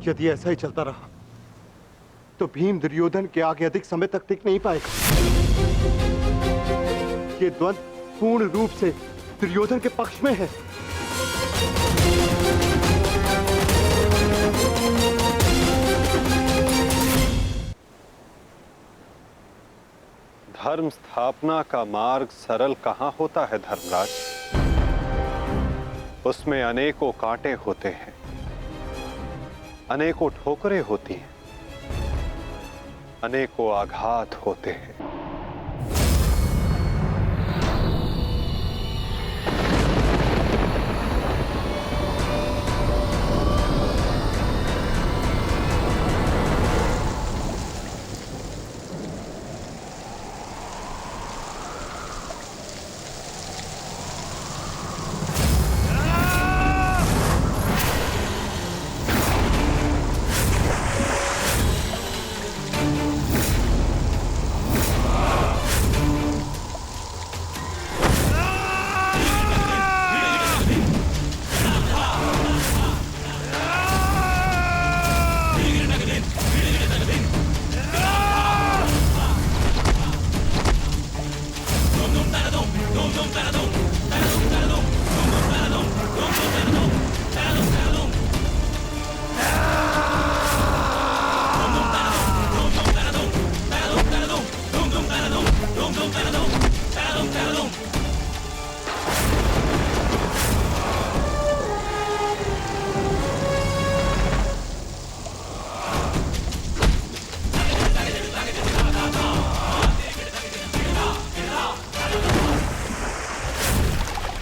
यदि ऐसा ही चलता रहा तो भीम दुर्योधन के आगे अधिक समय तक टिक नहीं पाएगा। ये द्वंद्व पूर्ण रूप से दुर्योधन के पक्ष में है। धर्म स्थापना का मार्ग सरल कहां होता है धर्मराज। उसमें अनेकों कांटे होते हैं, अनेकों ठोकरें होती हैं, अनेकों आघात होते हैं।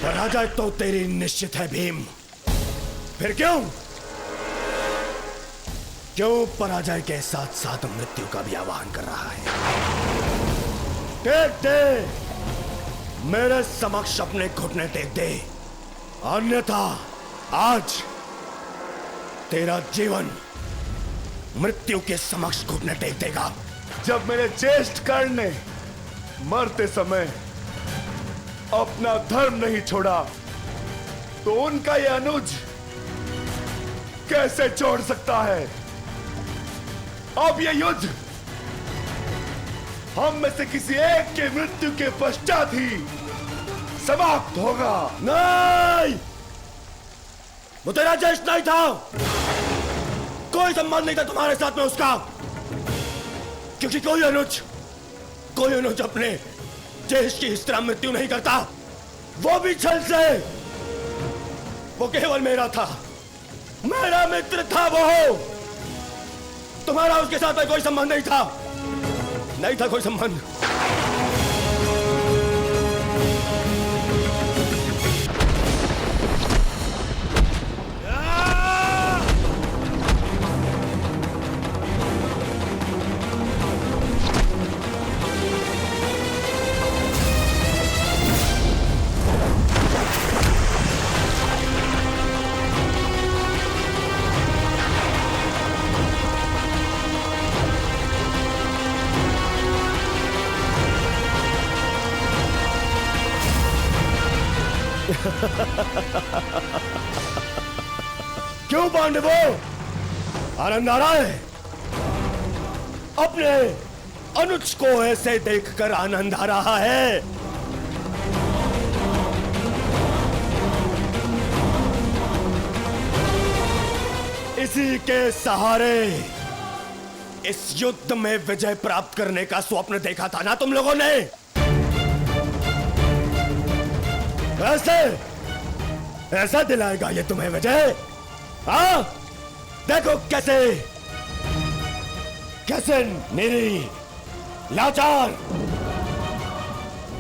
पराजय तो तेरी निश्चित है भीम। फिर क्यों पराजय के साथ साथ मृत्यु का भी आह्वान कर रहा है? टेक दे, मेरे समक्ष अपने घुटने टेक दे, अन्यथा आज तेरा जीवन मृत्यु के समक्ष घुटने टेक देगा। जब मेरे ज्येष्ठ कर्ण ने मरते समय अपना धर्म नहीं छोड़ा तो उनका यह अनुज कैसे छोड़ सकता है? अब यह युद्ध हम में से किसी एक के मृत्यु के पश्चात ही समाप्त होगा। नहीं, वो तेरा ज्येष्ठ नहीं था, कोई संबंध नहीं था तुम्हारे साथ में उसका, क्योंकि कोई अनुज अपने ज्येष्ठ की इस तरह मृत्यु नहीं करता, वो भी छल से। वो केवल मेरा था, मेरा मित्र था वो। तुम्हारा उसके साथ में कोई संबंध नहीं था कोई संबंध। क्यों पांडवों, आनंद आ रहा है? अपने अनुज को ऐसे देखकर आनंद आ रहा है? इसी के सहारे इस युद्ध में विजय प्राप्त करने का स्वप्न देखा था ना तुम लोगों ने? ऐसा दिलाएगा ये तुम्हें विजय? हाँ, देखो कैसे मेरी लाचार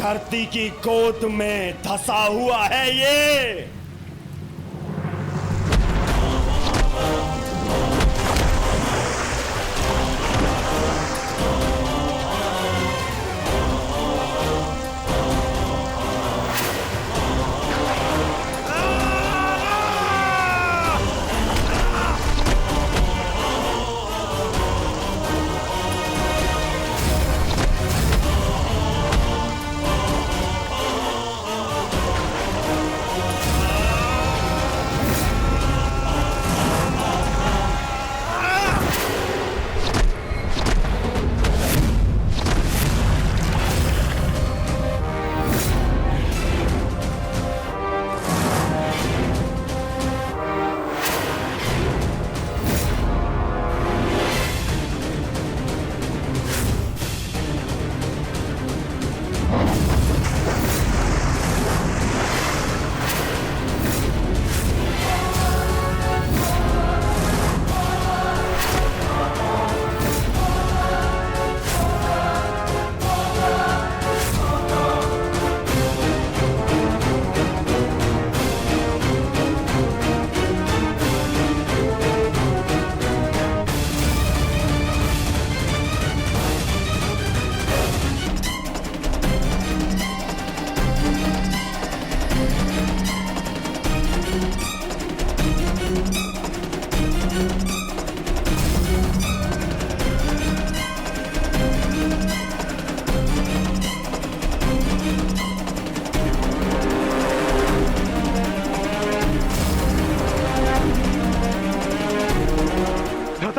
धरती की गोद में धंसा हुआ है ये।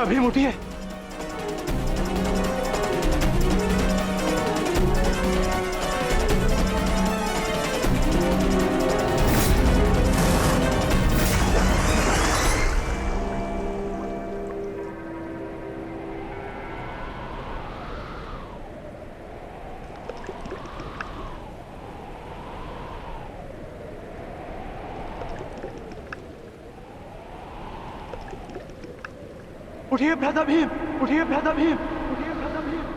बेटा भीम उठिए। उठिए भ्राता भीम, उठिए भ्राता भीम, उठिए भ्राता भीम।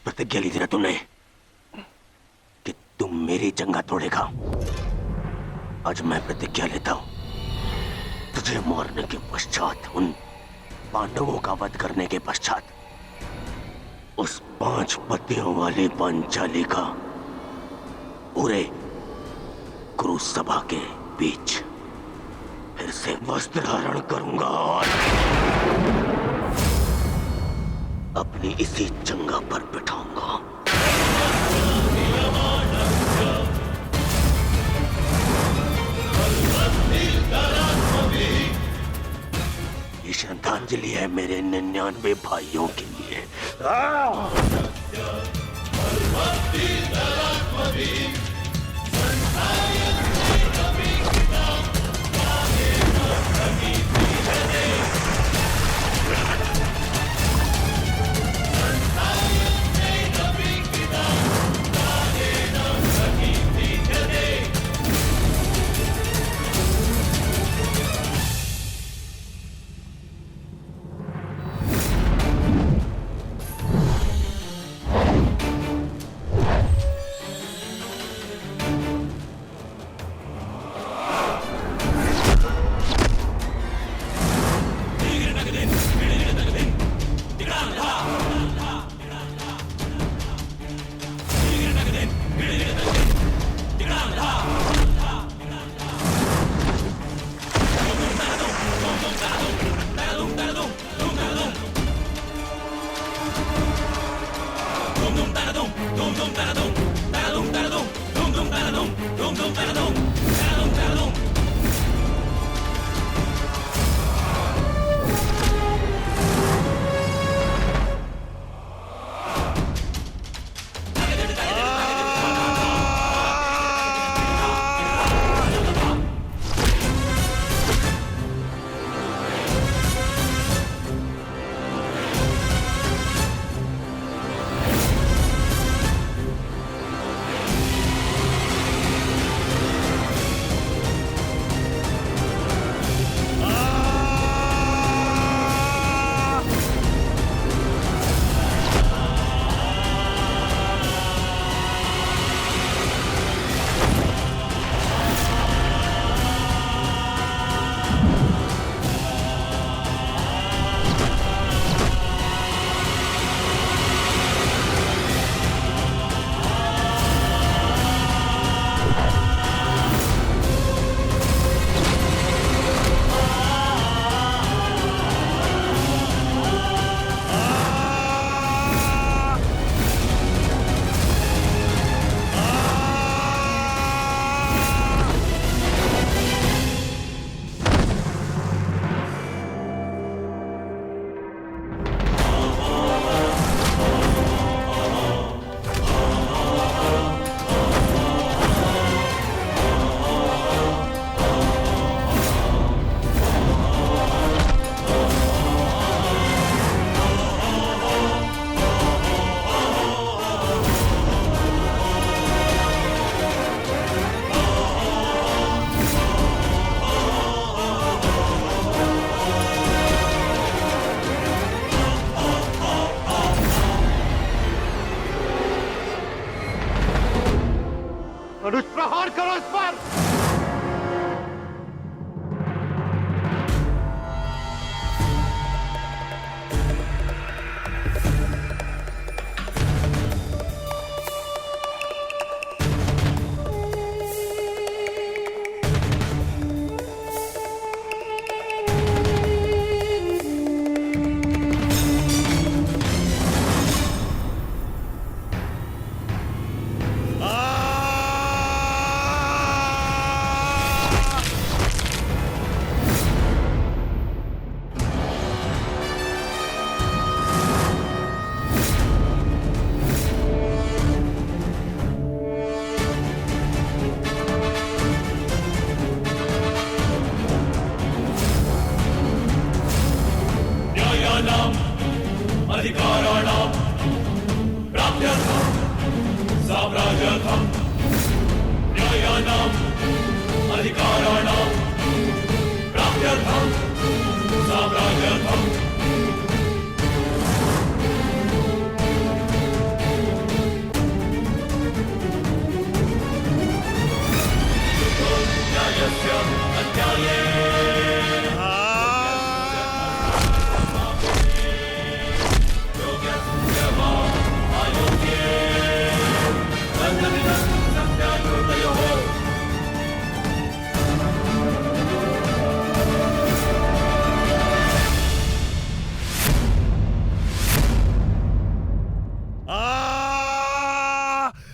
प्रतिज्ञा ली थी ना तुमने कि तुम मेरी जंगा तोड़ेगा। आज मैं प्रतिज्ञा लेता हूं, तुझे मारने के पश्चात, उन पांडवों का वध करने के पश्चात, उस 5 पतियों वाली पांचाली का पूरे कुरु सभा के बीच फिर से वस्त्र धारण करूंगा और अपनी इसी जंगा पर बिठाऊंगा। ये श्रद्धांजलि है मेरे 99 भाइयों के लिए। अनुज प्रहार करो इस पर।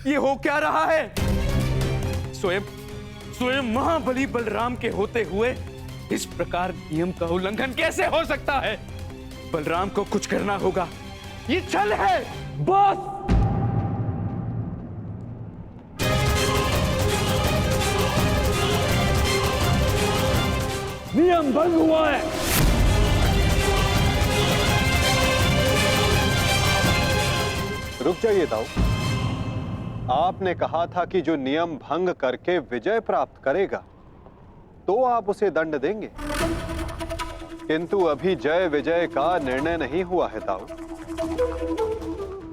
ये हो क्या रहा है? स्वयं स्वयं महाबली बलराम के होते हुए इस प्रकार नियम का उल्लंघन कैसे हो सकता है? बलराम को कुछ करना होगा। ये छल है बॉस। नियम भंग हुआ है। रुक जाइए दाऊ। आपने कहा था कि जो नियम भंग करके विजय प्राप्त करेगा तो आप उसे दंड देंगे, किंतु अभी जय विजय का निर्णय नहीं हुआ है दाऊ।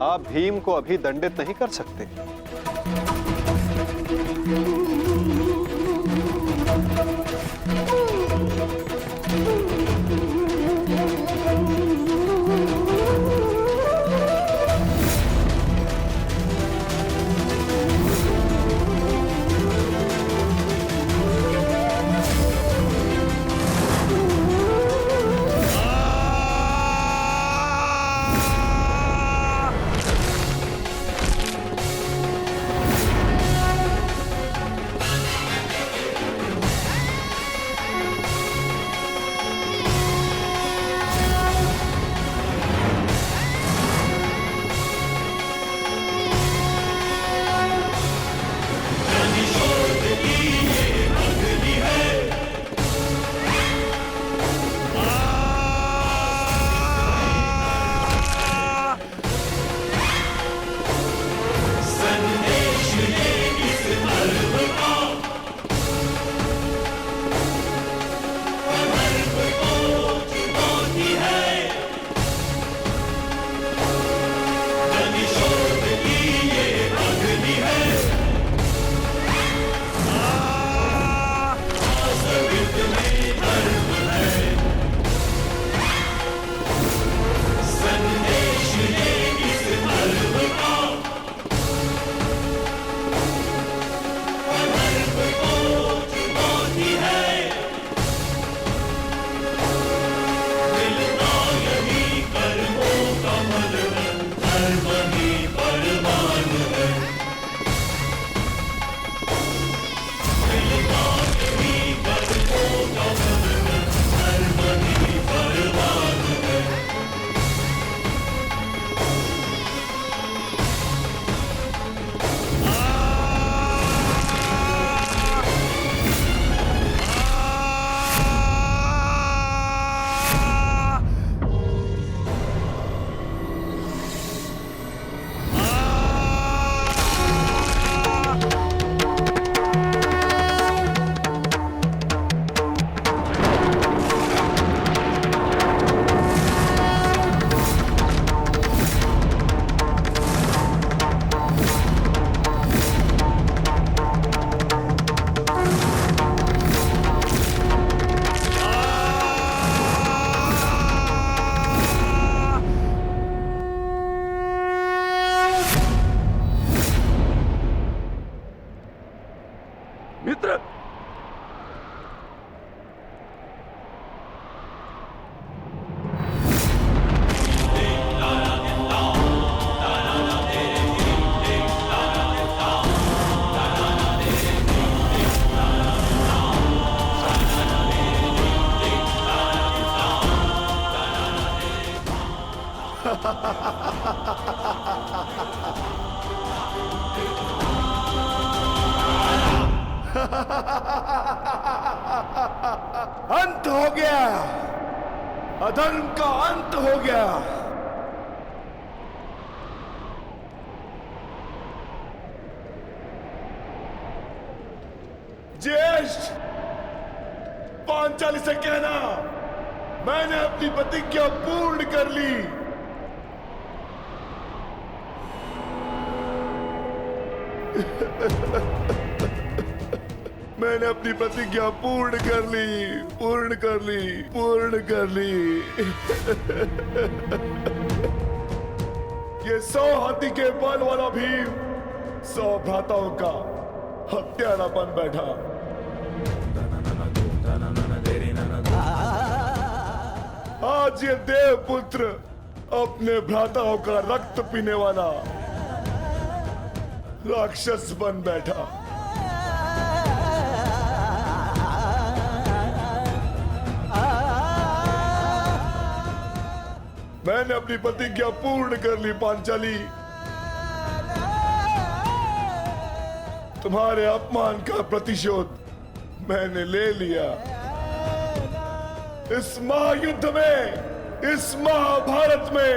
आप भीम को अभी दंडित नहीं कर सकते। मित्र, अंत हो गया, अधर्म का अंत हो गया। ज्येष्ठ, पांचाली से कहना मैंने अपनी प्रतिज्ञा पूर्ण कर ली। मैंने अपनी प्रतिज्ञा पूर्ण कर ली, पूर्ण कर ली, पूर्ण कर ली। ये 100 हाथी के बल वाला भीम 100 भ्राताओं का हत्यारा बन बैठा। आज ये देवपुत्र अपने भ्राताओं का रक्त पीने वाला राक्षस बन बैठा। मैंने अपनी प्रतिज्ञा पूर्ण कर ली पांचाली। तुम्हारे अपमान का प्रतिशोध मैंने ले लिया। इस महायुद्ध में, इस महाभारत में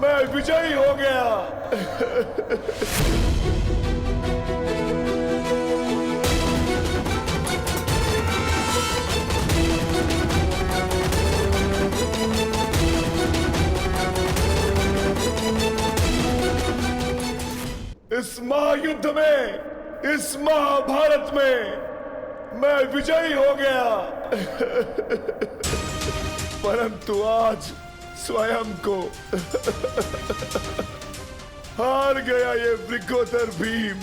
मैं विजयी हो गया। इस महायुद्ध में, इस महाभारत में मैं विजयी हो गया। परंतु आज स्वयं को हार गया ये वृकोदर भीम।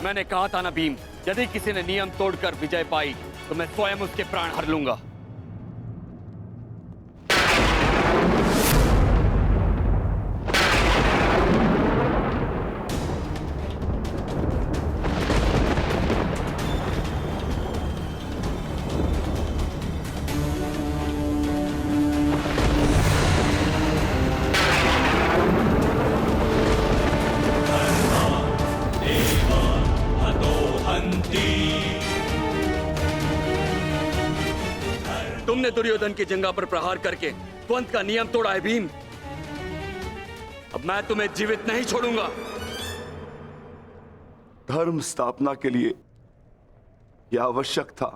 मैंने कहा था ना भीम, यदि किसी ने नियम तोड़कर विजय पाई तो मैं स्वयं उसके प्राण हर लूंगा। तुमने दुर्योधन की जंगा पर प्रहार करके द्वंद का नियम तोड़ा है भीम। अब मैं तुम्हें जीवित नहीं छोड़ूंगा। धर्म स्थापना के लिए यह आवश्यक था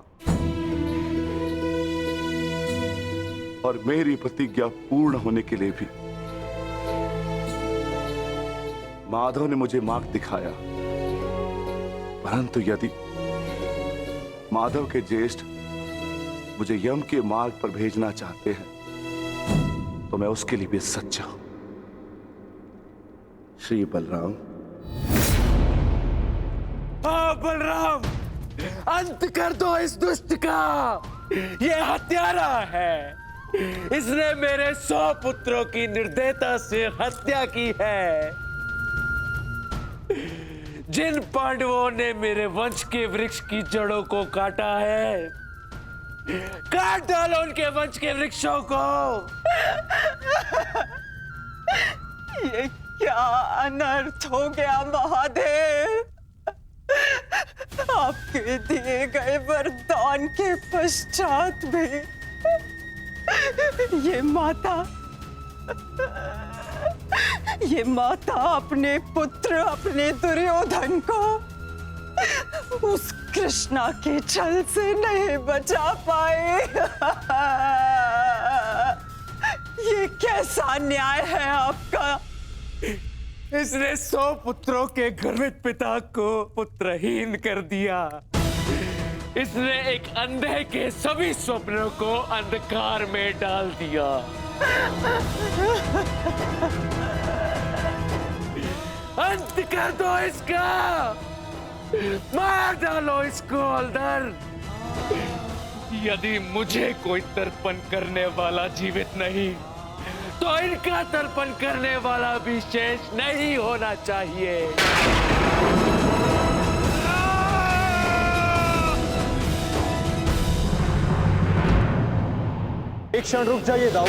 और मेरी प्रतिज्ञा पूर्ण होने के लिए भी। माधव ने मुझे मार्ग दिखाया, परंतु यदि माधव के ज्येष्ठ मुझे यम के मार्ग पर भेजना चाहते हैं तो मैं उसके लिए भी सच्चा हूं। श्री बलराम। बलराम, अंत कर दो इस दुष्ट का। ये हत्यारा है। इसने मेरे 100 पुत्रों की निर्दयता से हत्या की है। जिन पांडवों ने मेरे वंश के वृक्ष की जड़ों को काटा है, काट डालो उनके वंश के वृक्षों को। ये क्या अनर्थ हो गया महादेव। आपके दिए गए वरदान के पश्चात भी ये माता अपने पुत्र, अपने दुर्योधन को उस कृष्णा के छल से नहीं बचा पाए। ये कैसा न्याय है आपका। इसने 100 पुत्रों के गर्वित पिता को पुत्रहीन कर दिया। इसने एक अंधे के सभी स्वप्नों को अंधकार में डाल दिया। अंत कर दो इसका। मार डालो इसको अंदर। यदि मुझे कोई तर्पण करने वाला जीवित नहीं तो इनका तर्पण करने वाला भी शेष नहीं होना चाहिए। एक क्षण रुक जाइए दाऊ।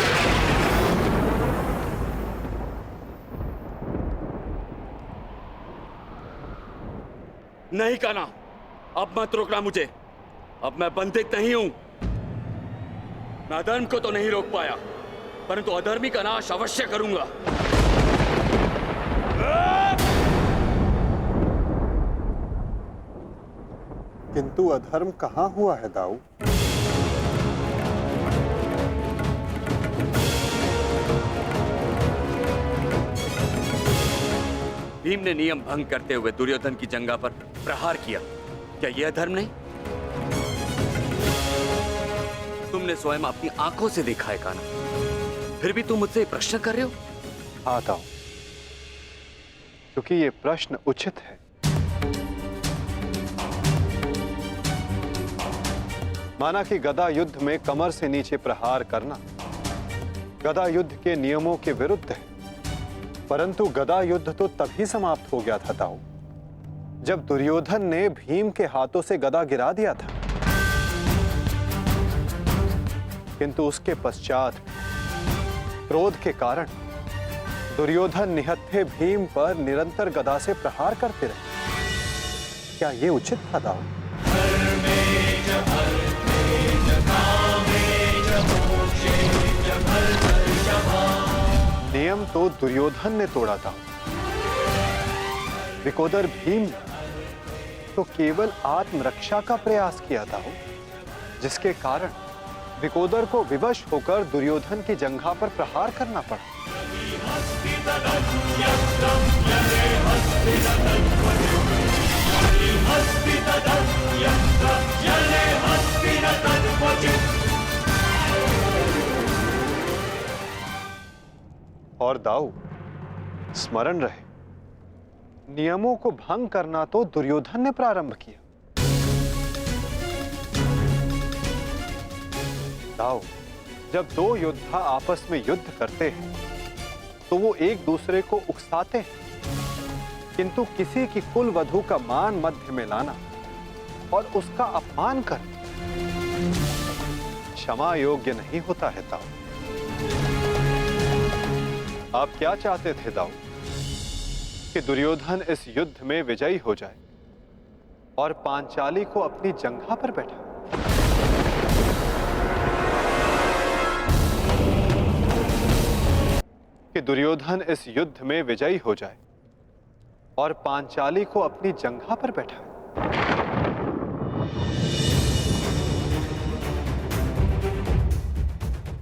नहीं कान्हा, अब मत रोकना मुझे। अब मैं बंदित नहीं हूं। मैं अधर्म को तो नहीं रोक पाया, परंतु अधर्मी का नाश अवश्य करूंगा। किंतु अधर्म कहां हुआ है दाऊ? भीम ने नियम भंग करते हुए दुर्योधन की जंघा पर प्रहार किया। क्या यह अधर्म नहीं? तुमने स्वयं अपनी आंखों से देखा है कान्हा, फिर भी तुम मुझसे प्रश्न कर रहे हो? हाँ दाऊ, क्योंकि ये प्रश्न उचित है। माना कि गदा युद्ध में कमर से नीचे प्रहार करना गदा युद्ध के नियमों के विरुद्ध है, परंतु गदा युद्ध तो तभी समाप्त हो गया था दाऊ जब दुर्योधन ने भीम के हाथों से गदा गिरा दिया था। किंतु उसके पश्चात क्रोध के कारण दुर्योधन निहत्थे भीम पर निरंतर गदा से प्रहार करते रहे। क्या यह उचित था दाऊ? नियम तो दुर्योधन ने तोड़ा था, विकोदर भीम ने तो केवल आत्मरक्षा का प्रयास किया था, जिसके कारण विकोदर को विवश होकर दुर्योधन की जंघा पर प्रहार करना पड़ा। और दाऊ, स्मरण रहे, नियमों को भंग करना तो दुर्योधन ने प्रारंभ किया। दाऊ, जब दो योद्धा आपस में युद्ध करते हैं तो वो एक दूसरे को उकसाते हैं, किंतु किसी की कुल वधू का मान मध्य में लाना और उसका अपमान करना क्षमा योग्य नहीं होता है दाऊ। आप क्या चाहते थे दाऊ? कि दुर्योधन इस युद्ध में विजयी हो जाए और पांचाली को अपनी जंघा पर बैठा। कि दुर्योधन इस युद्ध में विजयी हो जाए और पांचाली को अपनी जंघा पर बैठा।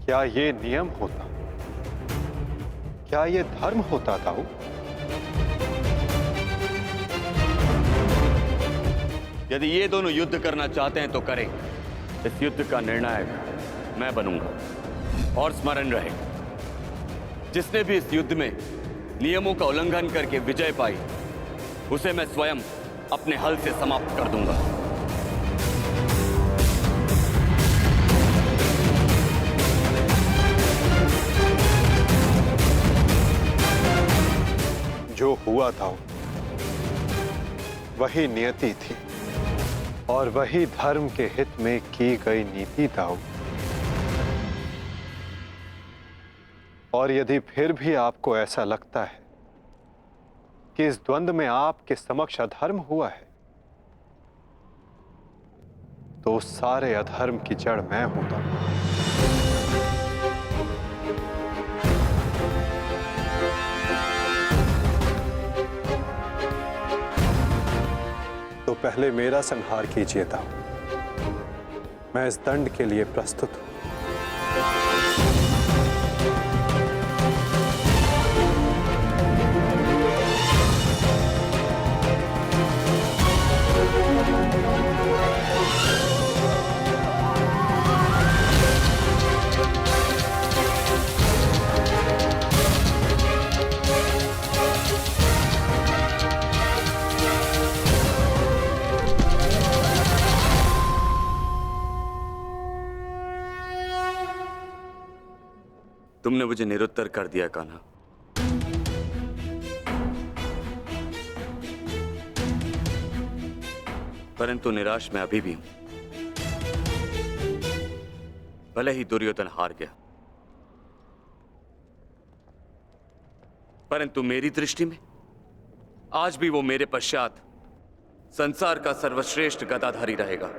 क्या ये नियम होता? क्या ये धर्म होता दाऊ? यदि ये दोनों युद्ध करना चाहते हैं तो करें। इस युद्ध का निर्णायक मैं बनूंगा। और स्मरण रहे, जिसने भी इस युद्ध में नियमों का उल्लंघन करके विजय पाई, उसे मैं स्वयं अपने हल से समाप्त कर दूंगा। जो हुआ था वही नियति थी और वही धर्म के हित में की गई नीति था। और यदि फिर भी आपको ऐसा लगता है कि इस द्वंद्व में आपके समक्ष अधर्म हुआ है, तो उस सारे अधर्म की जड़ मैं हूं दाऊ। तो पहले मेरा संहार कीजिए दाऊ। मैं इस दंड के लिए प्रस्तुत हूं। तुमने मुझे निरुत्तर कर दिया कान्हा। परंतु निराश मैं अभी भी हूं। भले ही दुर्योधन हार गया, परंतु मेरी दृष्टि में आज भी वो मेरे पश्चात संसार का सर्वश्रेष्ठ गदाधारी रहेगा।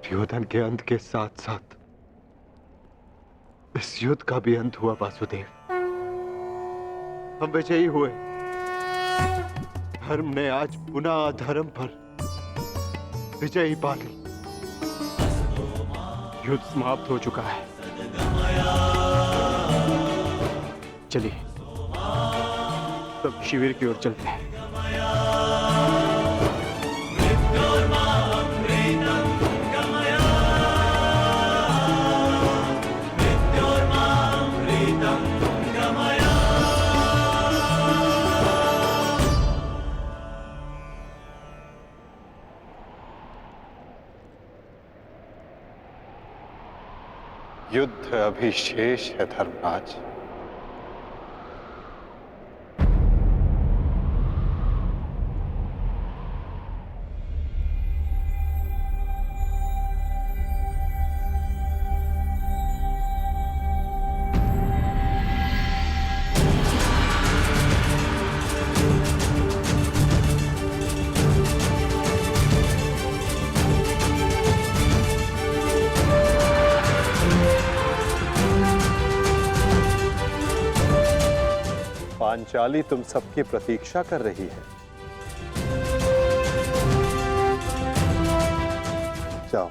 दुर्योधन के अंत के साथ साथ इस युद्ध का भी अंत हुआ वासुदेव। हम विजयी हुए। धर्म ने आज पुनः अधर्म पर विजयी पा ली। युद्ध समाप्त हो चुका है। चलिए सब शिविर की ओर चलते हैं। युद्ध अभी शेष है धर्मराज। पांचाली तुम सबकी प्रतीक्षा कर रही है। जाओ।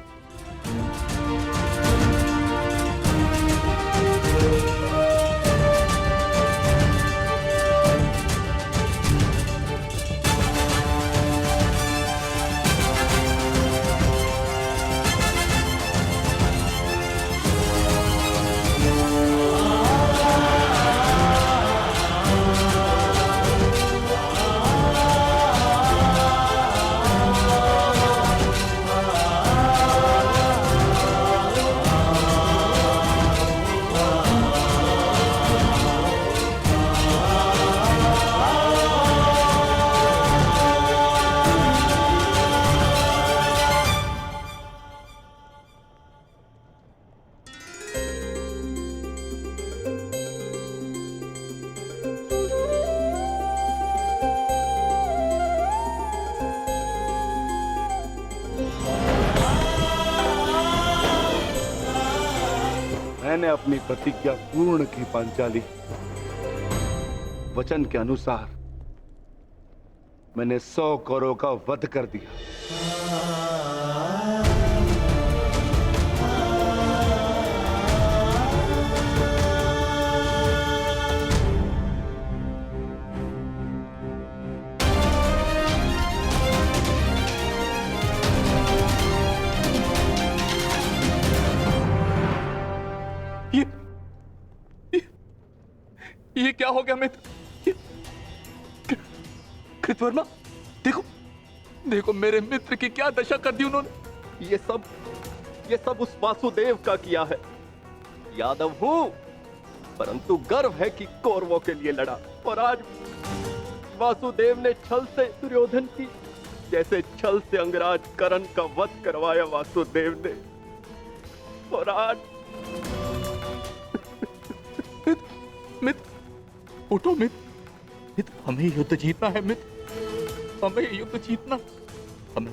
मैंने अपनी प्रतिज्ञा पूर्ण की पांचाली। वचन के अनुसार मैंने 100 कौरवों का वध कर दिया। ये क्या हो गया मित्र? कृतवर्मा, देखो देखो मेरे मित्र की क्या दशा कर दी उन्होंने। ये सब उस वासुदेव का किया है। यादव हूं, परंतु गर्व है कि कौरवों के लिए लड़ा। और आज वासुदेव ने छल से दुर्योधन की जैसे छल से अंगराज कर्ण का वध करवाया वासुदेव ने। और आज मित्र उठो मित्र, हमें युद्ध जीतना है मित्र, हमें युद्ध जीतना। हमें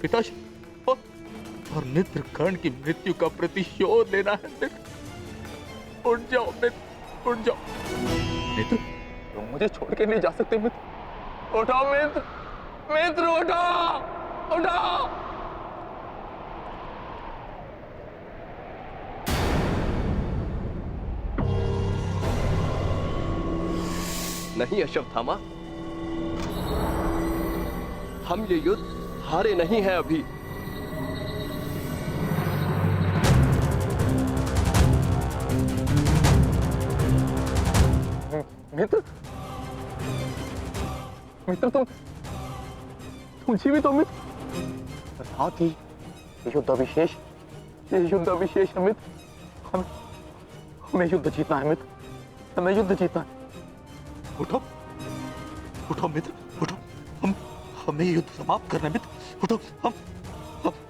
पिताश्री और मित्र कर्ण की मृत्यु का प्रतिशोध लेना है मित्र। उठ जाओ मित्र, उठ जाओ। मित्र, तुम मुझे छोड़ के नहीं जा सकते मित्र। उठाओ मित्र, मित्र उठाओ, उठाओ। नहीं अश्वत्थामा, हम ये युद्ध हारे नहीं हैं अभी। मित्र, मित्र तुम जीवित हो मित्र। साथ ही युद्ध अभिशेष, ये युद्ध अभिशेष है मित्र। हमें युद्ध जीतना है मित्र, हमें युद्ध जीतना है। उठो, उठो मित्र, उठो। हमें युद्ध समाप्त करना है मित्र। उठो,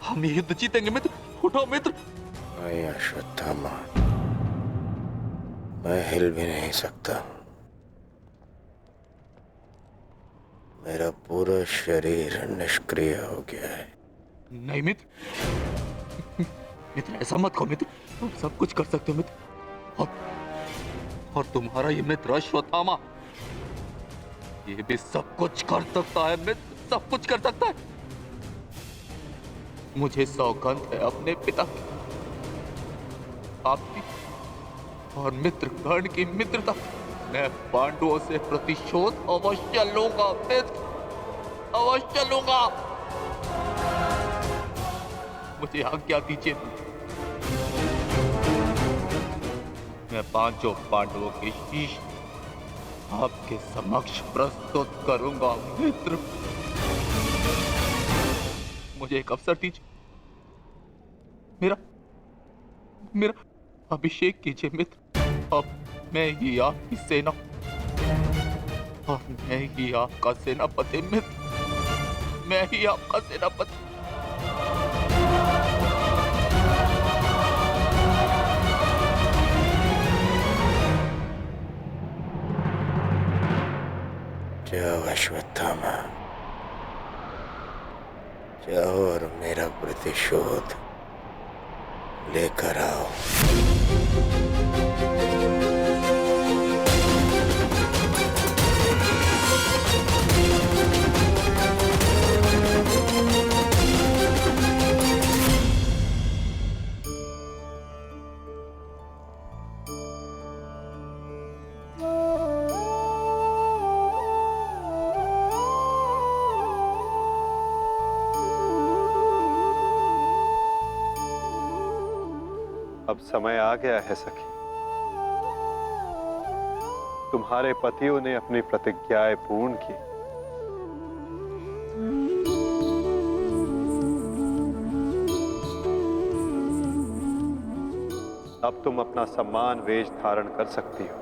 हम ये युद्ध जीतेंगे मित्र। उठो मित्र। नहीं अश्वत्थामा, मैं हिल भी नहीं सकता। मेरा पूरा शरीर निष्क्रिय हो गया है। नहीं मित्र, मित्र ऐसा मत कहो मित्र। तुम सब कुछ कर सकते हो मित्र। और तुम्हारा ये मित्र अश्वत्थामा, ये भी सब कुछ कर सकता है मित्र, सब कुछ कर सकता है। मुझे सौगंध है अपने पिता की, आपकी और मित्र गण की मित्रता। मैं पांडवों से प्रतिशोध अवश्य लूंगा मित्र, अवश्य लूंगा। मुझे आज्ञा दीजिए, मैं पांचों पांडवों के शीश आपके समक्ष प्रस्तुत करूंगा मित्र। मुझे एक अवसर दीजिए, मेरा अभिषेक कीजिए मित्र। अब मैं ही आपकी सेना और मैं ही आपका सेनापति मित्र, मैं ही आपका सेनापति। जाओ अश्वत्थामा, जाओ और मेरा प्रतिशोध लेकर आओ। अब समय आ गया है सखी, तुम्हारे पतियों ने अपनी प्रतिज्ञाएं पूर्ण की। अब तुम अपना सम्मान वेश धारण कर सकती हो,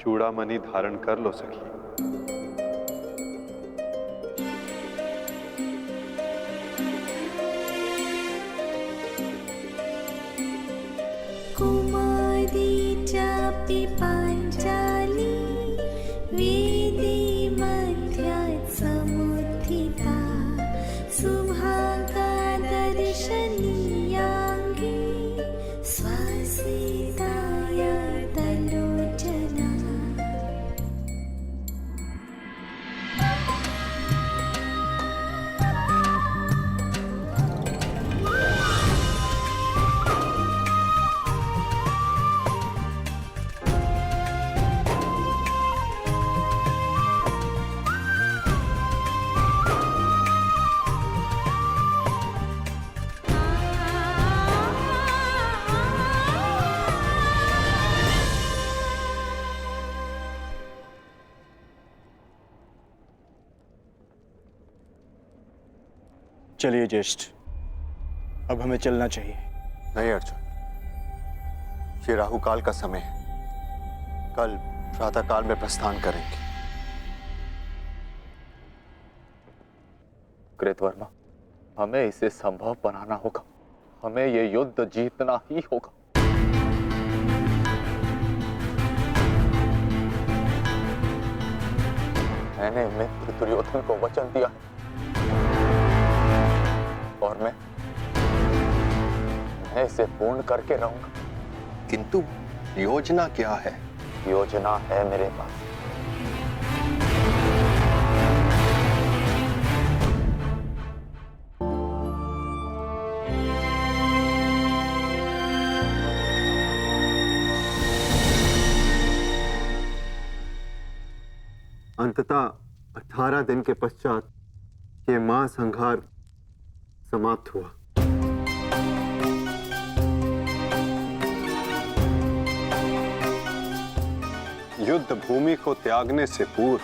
चूड़ामणि धारण कर लो सखी। कुमारी चापि पांचाली वेदी मध्यात् समुत्थिता सुभागा दर्शनीयाङ्गी स्वासिताय तलोचना। चलिए ज्येष्ठ, अब हमें चलना चाहिए। नहीं अर्जुन, ये राहुकाल का समय है। कल प्रातःकाल में प्रस्थान करेंगे। कृतवर्मा, हमें इसे संभव बनाना होगा। हमें ये युद्ध जीतना ही होगा। मैंने मित्र दुर्योधन को वचन दिया है और मैं इसे पूर्ण करके रहूंगा। किंतु योजना क्या है? योजना है मेरे पास। अंततः 18 दिन के पश्चात ये महासंहार समाप्त हुआ। युद्ध भूमि को त्यागने से पूर्व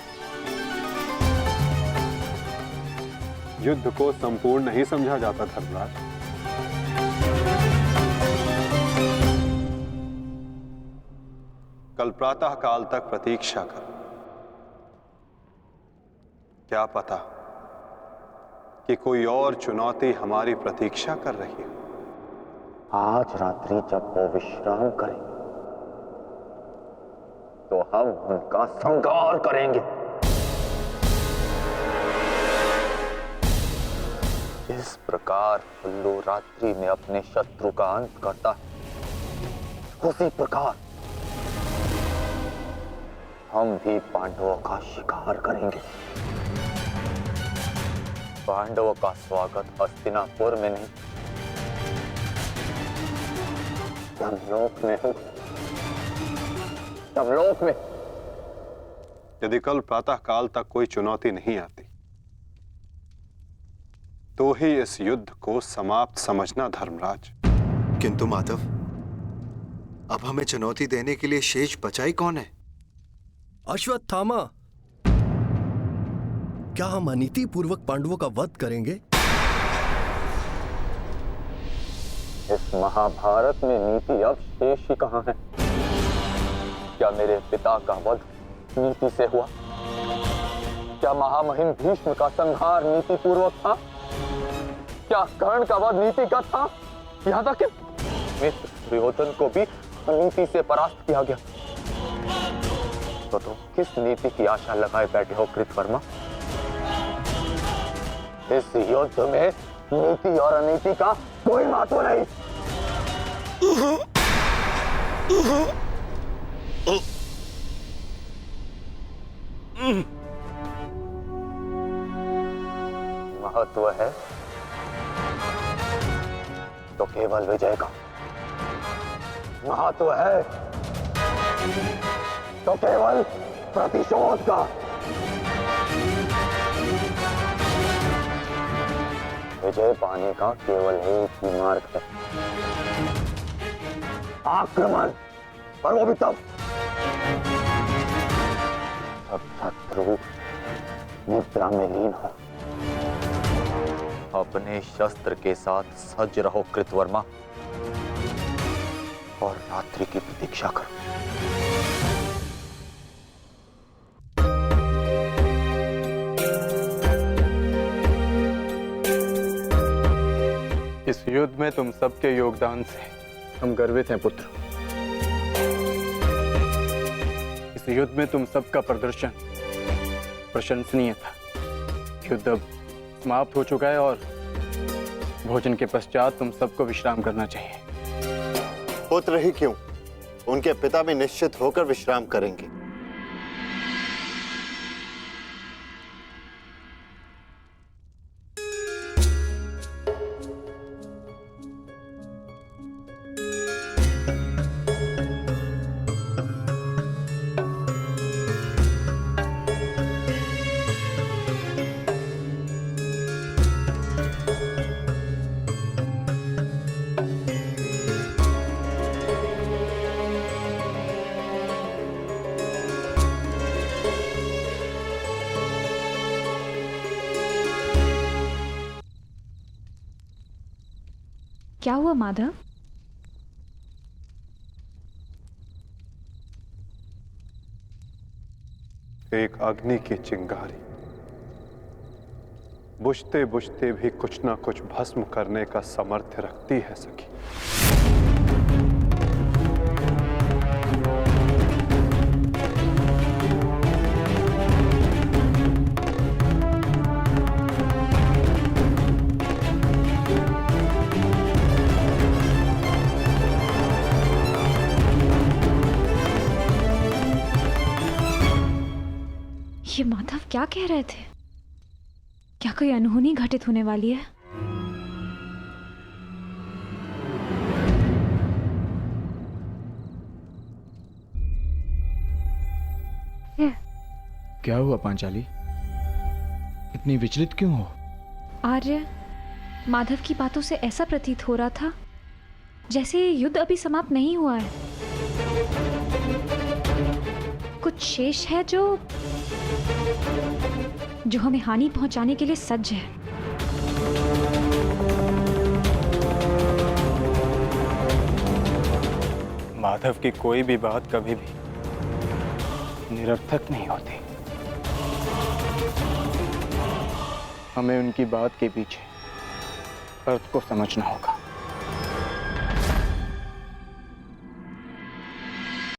युद्ध को संपूर्ण नहीं समझा जाता धर्मराज। कल प्रातः काल तक प्रतीक्षा कर। क्या पता कि कोई और चुनौती हमारी प्रतीक्षा कर रही हो। आज रात्रि जब वो विश्राम करें तो हम उनका संहार करेंगे। इस प्रकार उल्लू रात्रि में अपने शत्रु का अंत करता है, उसी प्रकार हम भी पांडवों का शिकार करेंगे। पांडवों का स्वागत हस्तिनापुर में नहीं, यमलोक में हो, यमलोक में। यदि कल प्रातः काल तक कोई चुनौती नहीं आती तो ही इस युद्ध को समाप्त समझना धर्मराज। किंतु माधव, अब हमें चुनौती देने के लिए शेष बचा ही कौन है? अश्वत्थामा। क्या हम अनीति पूर्वक पांडवों का वध करेंगे? इस महाभारत में नीति अब शेष ही कहां है? क्या मेरे पिता का वध नीति से हुआ? क्या महामहिम भीष्म का संहार नीति पूर्वक था? क्या कर्ण का वध नीतिगत था? यहाँ तक कि मित्र दुर्योधन को भी नीति से परास्त किया गया। तो तुम किस नीति की आशा लगाए बैठे हो कृतवर्मा? इस युद्ध में नीति और अनीति का कोई महत्व नहीं। महत्व है तो केवल विजय का, महत्व है तो केवल प्रतिशोध का। विजय पाने का केवल एक ही मार्ग है, आक्रमण। पर वो भी तब जब शत्रु निद्रा में लीन हो। अपने शस्त्र के साथ सज्ज रहो कृतवर्मा, और रात्रि की प्रतीक्षा करो। इस युद्ध में तुम सबके योगदान से हम गर्वित हैं पुत्र। इस युद्ध में तुम सबका प्रदर्शन प्रशंसनीय था। युद्ध अब समाप्त हो चुका है और भोजन के पश्चात तुम सबको विश्राम करना चाहिए। पुत्र ही क्यों, उनके पिता भी निश्चित होकर विश्राम करेंगे। क्या हुआ माधव? एक अग्नि की चिंगारी बुझते बुझते भी कुछ ना कुछ भस्म करने का सामर्थ्य रखती है सखी। ये माधव क्या कह रहे थे? क्या कोई अनहोनी घटित होने वाली है? क्या हुआ पांचाली? इतनी विचलित क्यों हो? आर्य, माधव की बातों से ऐसा प्रतीत हो रहा था जैसे ये युद्ध अभी समाप्त नहीं हुआ है। कुछ शेष है जो हमें हानि पहुंचाने के लिए सज्ज है। माधव की कोई भी बात कभी भी निरर्थक नहीं होती। हमें उनकी बात के पीछे अर्थ को समझना होगा।